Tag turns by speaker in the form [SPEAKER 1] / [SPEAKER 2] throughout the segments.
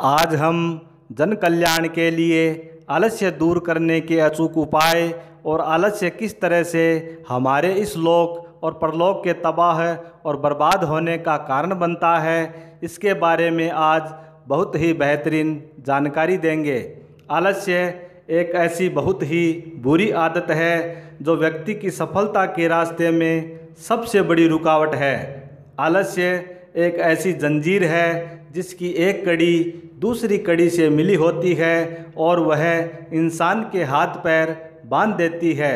[SPEAKER 1] आज हम जन कल्याण के लिए आलस्य दूर करने के अचूक उपाय और आलस्य किस तरह से हमारे इस लोक और परलोक के तबाह और बर्बाद होने का कारण बनता है, इसके बारे में आज बहुत ही बेहतरीन जानकारी देंगे। आलस्य एक ऐसी बहुत ही बुरी आदत है जो व्यक्ति की सफलता के रास्ते में सबसे बड़ी रुकावट है। आलस्य एक ऐसी जंजीर है जिसकी एक कड़ी दूसरी कड़ी से मिली होती है और वह इंसान के हाथ पैर बांध देती है।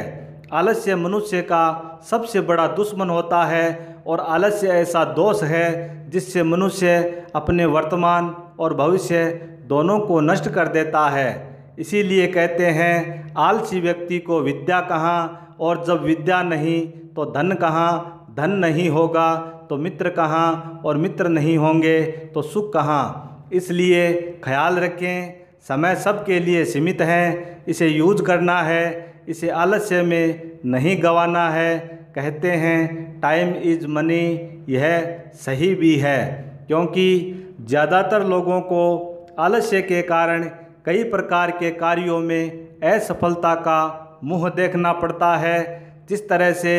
[SPEAKER 1] आलस्य मनुष्य का सबसे बड़ा दुश्मन होता है और आलस्य ऐसा दोष है जिससे मनुष्य अपने वर्तमान और भविष्य दोनों को नष्ट कर देता है। इसीलिए कहते हैं, आलसी व्यक्ति को विद्या कहाँ, और जब विद्या नहीं तो धन कहाँ, धन नहीं होगा तो मित्र कहाँ, और मित्र नहीं होंगे तो सुख कहाँ। इसलिए ख्याल रखें, समय सबके लिए सीमित है, इसे यूज करना है, इसे आलस्य में नहीं गंवाना है। कहते हैं टाइम इज़ मनी, यह सही भी है, क्योंकि ज़्यादातर लोगों को आलस्य के कारण कई प्रकार के कार्यों में असफलता का मुँह देखना पड़ता है। जिस तरह से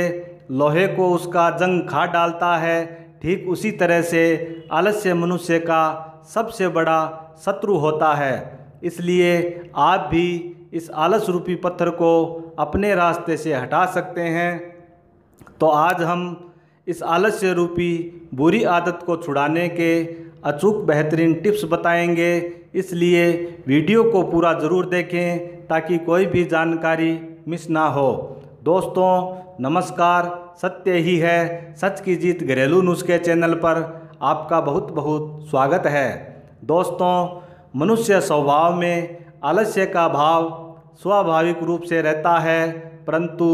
[SPEAKER 1] लोहे को उसका जंग खा डालता है, ठीक उसी तरह से आलस्य मनुष्य का सबसे बड़ा शत्रु होता है। इसलिए आप भी इस आलस रूपी पत्थर को अपने रास्ते से हटा सकते हैं। तो आज हम इस आलस्य रूपी बुरी आदत को छुड़ाने के अचूक बेहतरीन टिप्स बताएंगे। इसलिए वीडियो को पूरा ज़रूर देखें ताकि कोई भी जानकारी मिस ना हो। दोस्तों नमस्कार, सत्य ही है, सच की जीत घरेलू नुस्खे चैनल पर आपका बहुत बहुत स्वागत है। दोस्तों, मनुष्य स्वभाव में आलस्य का भाव स्वाभाविक रूप से रहता है, परंतु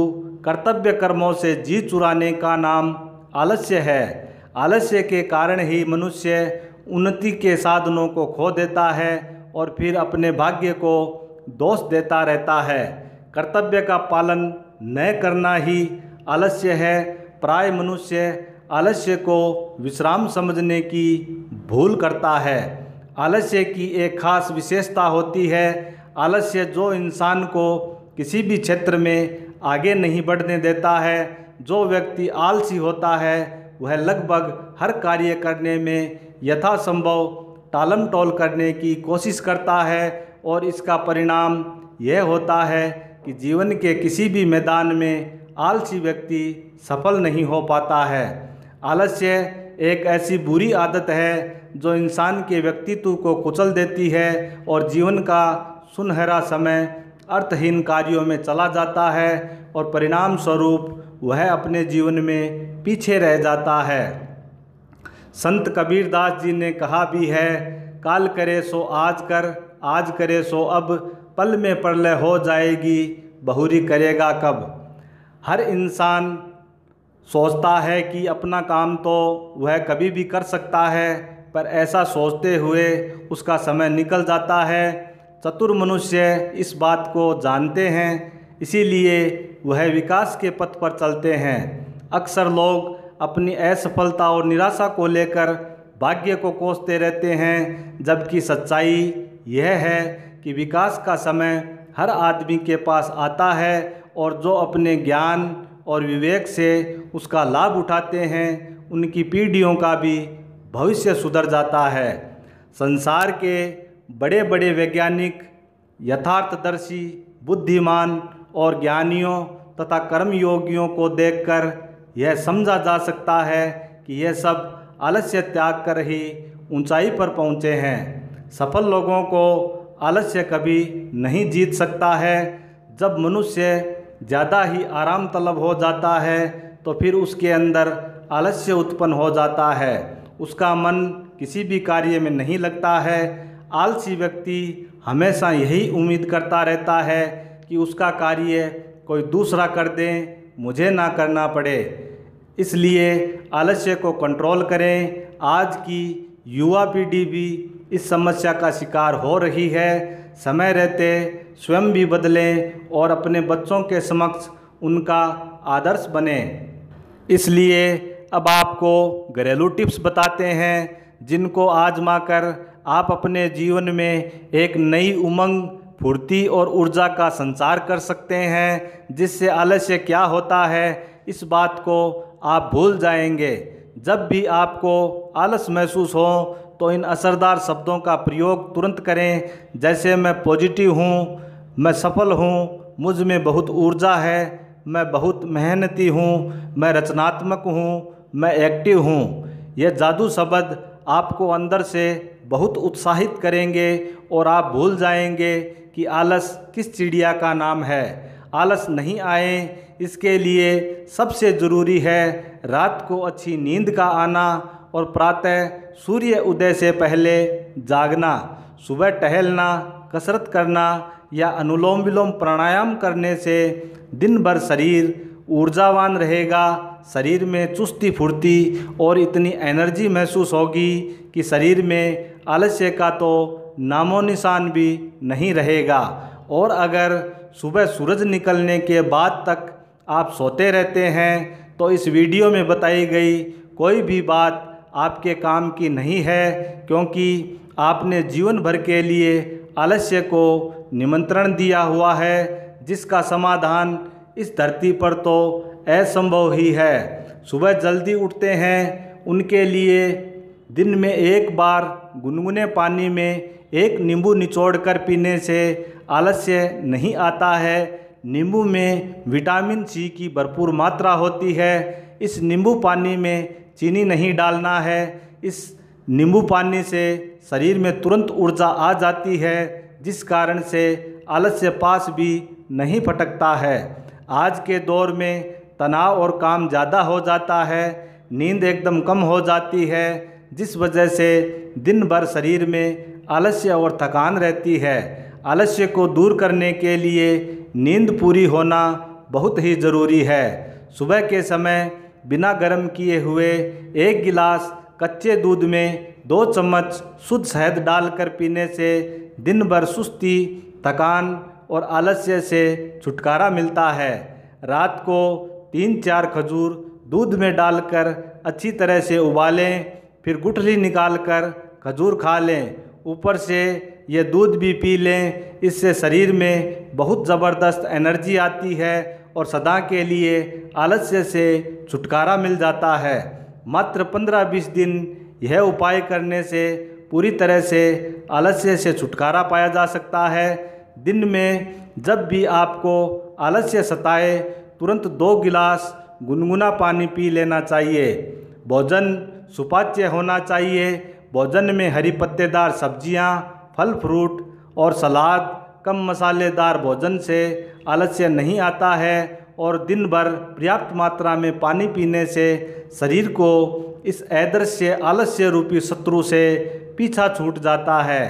[SPEAKER 1] कर्तव्य कर्मों से जी चुराने का नाम आलस्य है। आलस्य के कारण ही मनुष्य उन्नति के साधनों को खो देता है और फिर अपने भाग्य को दोष देता रहता है। कर्तव्य का पालन न करना ही आलस्य है। प्राय मनुष्य आलस्य को विश्राम समझने की भूल करता है। आलस्य की एक खास विशेषता होती है। आलस्य जो इंसान को किसी भी क्षेत्र में आगे नहीं बढ़ने देता है। जो व्यक्ति आलसी होता है वह लगभग हर कार्य करने में यथासंभव टालम टोल करने की कोशिश करता है और इसका परिणाम यह होता है कि जीवन के किसी भी मैदान में आलसी व्यक्ति सफल नहीं हो पाता है। आलस्य एक ऐसी बुरी आदत है जो इंसान के व्यक्तित्व को कुचल देती है और जीवन का सुनहरा समय अर्थहीन कार्यों में चला जाता है और परिणाम स्वरूप वह अपने जीवन में पीछे रह जाता है। संत कबीरदास जी ने कहा भी है, काल करे सो आज कर, आज करे सो अब, पल में प्रलय हो जाएगी, बहुरी करेगा कब। हर इंसान सोचता है कि अपना काम तो वह कभी भी कर सकता है, पर ऐसा सोचते हुए उसका समय निकल जाता है। चतुर मनुष्य इस बात को जानते हैं, इसीलिए वह विकास के पथ पर चलते हैं। अक्सर लोग अपनी असफलता और निराशा को लेकर भाग्य को कोसते रहते हैं, जबकि सच्चाई यह है कि विकास का समय हर आदमी के पास आता है और जो अपने ज्ञान और विवेक से उसका लाभ उठाते हैं, उनकी पीढ़ियों का भी भविष्य सुधर जाता है। संसार के बड़े बड़े वैज्ञानिक, यथार्थदर्शी, बुद्धिमान और ज्ञानियों तथा कर्मयोगियों को देखकर यह समझा जा सकता है कि यह सब आलस्य त्याग कर ही ऊंचाई पर पहुँचे हैं। सफल लोगों को आलस्य कभी नहीं जीत सकता है। जब मनुष्य ज़्यादा ही आराम तलब हो जाता है तो फिर उसके अंदर आलस्य उत्पन्न हो जाता है। उसका मन किसी भी कार्य में नहीं लगता है। आलसी व्यक्ति हमेशा यही उम्मीद करता रहता है कि उसका कार्य कोई दूसरा कर दे, मुझे ना करना पड़े। इसलिए आलस्य को कंट्रोल करें। आज की युवा पीढ़ी भी इस समस्या का शिकार हो रही है। समय रहते स्वयं भी बदलें और अपने बच्चों के समक्ष उनका आदर्श बने। इसलिए अब आपको घरेलू टिप्स बताते हैं जिनको आजमा कर आप अपने जीवन में एक नई उमंग, फुर्ती और ऊर्जा का संचार कर सकते हैं, जिससे आलस्य क्या होता है इस बात को आप भूल जाएंगे। जब भी आपको आलस महसूस हो तो इन असरदार शब्दों का प्रयोग तुरंत करें, जैसे मैं पॉजिटिव हूँ, मैं सफल हूँ, मुझ में बहुत ऊर्जा है, मैं बहुत मेहनती हूँ, मैं रचनात्मक हूँ, मैं एक्टिव हूँ। ये जादू शब्द आपको अंदर से बहुत उत्साहित करेंगे और आप भूल जाएंगे कि आलस किस चिड़िया का नाम है। आलस नहीं आए इसके लिए सबसे ज़रूरी है रात को अच्छी नींद का आना और प्रातः सूर्य उदय से पहले जागना। सुबह टहलना, कसरत करना या अनुलोम विलोम प्राणायाम करने से दिन भर शरीर ऊर्जावान रहेगा। शरीर में चुस्ती फुर्ती और इतनी एनर्जी महसूस होगी कि शरीर में आलस्य का तो नामो निशान भी नहीं रहेगा। और अगर सुबह सूरज निकलने के बाद तक आप सोते रहते हैं तो इस वीडियो में बताई गई कोई भी बात आपके काम की नहीं है, क्योंकि आपने जीवन भर के लिए आलस्य को निमंत्रण दिया हुआ है, जिसका समाधान इस धरती पर तो असंभव ही है। सुबह जल्दी उठते हैं उनके लिए दिन में एक बार गुनगुने पानी में एक नींबू निचोड़कर पीने से आलस्य नहीं आता है। नींबू में विटामिन सी की भरपूर मात्रा होती है। इस नींबू पानी में चीनी नहीं डालना है। इस नींबू पानी से शरीर में तुरंत ऊर्जा आ जाती है, जिस कारण से आलस्य पास भी नहीं फटकता है। आज के दौर में तनाव और काम ज़्यादा हो जाता है, नींद एकदम कम हो जाती है, जिस वजह से दिन भर शरीर में आलस्य और थकान रहती है। आलस्य को दूर करने के लिए नींद पूरी होना बहुत ही ज़रूरी है। सुबह के समय बिना गर्म किए हुए एक गिलास कच्चे दूध में 2 चम्मच शुद्ध शहद डालकर पीने से दिन भर सुस्ती, थकान और आलस्य से छुटकारा मिलता है। रात को 3-4 खजूर दूध में डालकर अच्छी तरह से उबालें, फिर गुठली निकालकर खजूर खा लें, ऊपर से ये दूध भी पी लें। इससे शरीर में बहुत ज़बरदस्त एनर्जी आती है और सदा के लिए आलस्य से छुटकारा मिल जाता है। मात्र 15-20 दिन यह उपाय करने से पूरी तरह से आलस्य से छुटकारा पाया जा सकता है। दिन में जब भी आपको आलस्य सताए तुरंत 2 गिलास गुनगुना पानी पी लेना चाहिए। भोजन सुपाच्य होना चाहिए। भोजन में हरी पत्तेदार सब्जियां, फल फ्रूट और सलाद, कम मसालेदार भोजन से आलस्य नहीं आता है और दिन भर पर्याप्त मात्रा में पानी पीने से शरीर को इस अदृश्य आलस्य रूपी शत्रु से पीछा छूट जाता है।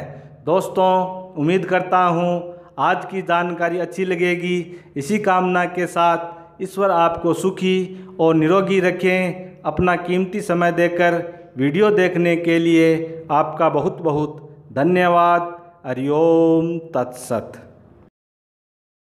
[SPEAKER 1] दोस्तों, उम्मीद करता हूँ आज की जानकारी अच्छी लगेगी। इसी कामना के साथ ईश्वर आपको सुखी और निरोगी रखें। अपना कीमती समय देकर वीडियो देखने के लिए आपका बहुत बहुत धन्यवाद। हरि ओम तत्सत।